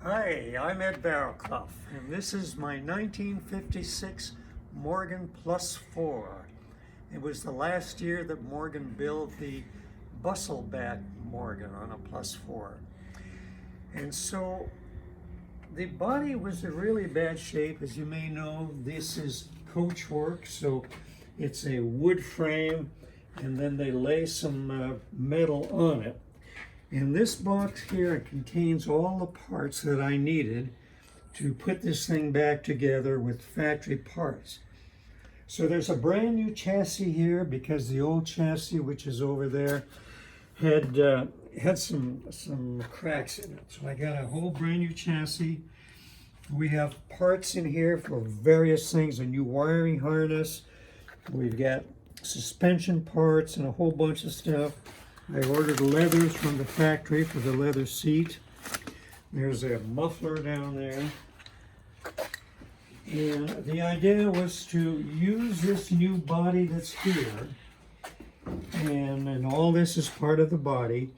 Hi, I'm Ed Barrowclough, and this is my 1956 Morgan Plus 4. It was the last year that Morgan built the Bustleback Morgan on a Plus 4. And so the body was in really bad shape. As you may know, this is coach work, so it's a wood frame, and then they lay some metal on it. And this box here contains all the parts that I needed to put this thing back together with factory parts. So there's a brand new chassis here because the old chassis, which is over there, had some cracks in it. So I got a whole brand new chassis. We have parts in here for various things, a new wiring harness. We've got suspension parts and a whole bunch of stuff. I ordered leathers from the factory for the leather seat. There's a muffler down there. And the idea was to use this new body that's here, and all this is part of the body,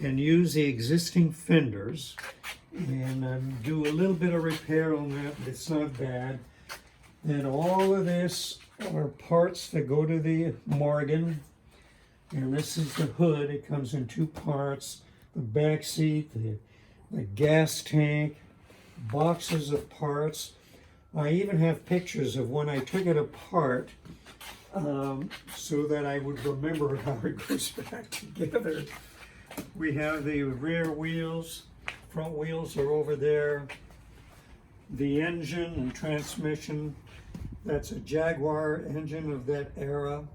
and use the existing fenders and do a little bit of repair on that, but it's not bad. Then all of this are parts that go to the Morgan. And this is the hood. It comes in two parts: the back seat, the gas tank, boxes of parts. I even have pictures of when I took it apart so that I would remember how it goes back together. We have the rear wheels, front wheels are over there. The engine and transmission, that's a Jaguar engine of that era.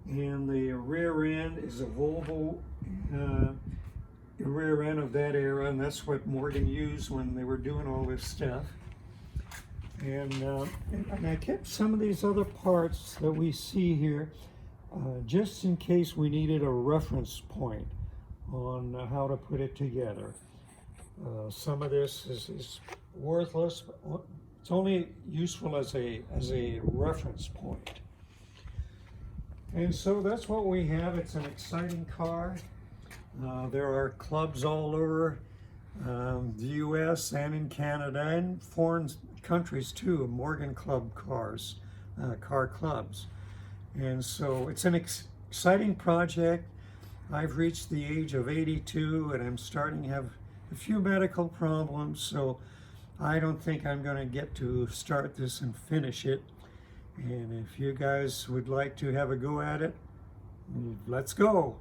And the rear end is a Volvo rear end of that era, and that's what Morgan used when they were doing all this stuff. And I kept some of these other parts that we see here just in case we needed a reference point on how to put it together. Some of this is worthless, but it's only useful as a reference point. And so that's what we have. It's an exciting car. There are clubs all over the US and in Canada and foreign countries too, Morgan Club cars, car clubs. And so it's an exciting project. I've reached the age of 82 and I'm starting to have a few medical problems, so I don't think I'm going to get to start this and finish it. And if you guys would like to have a go at it, let's go.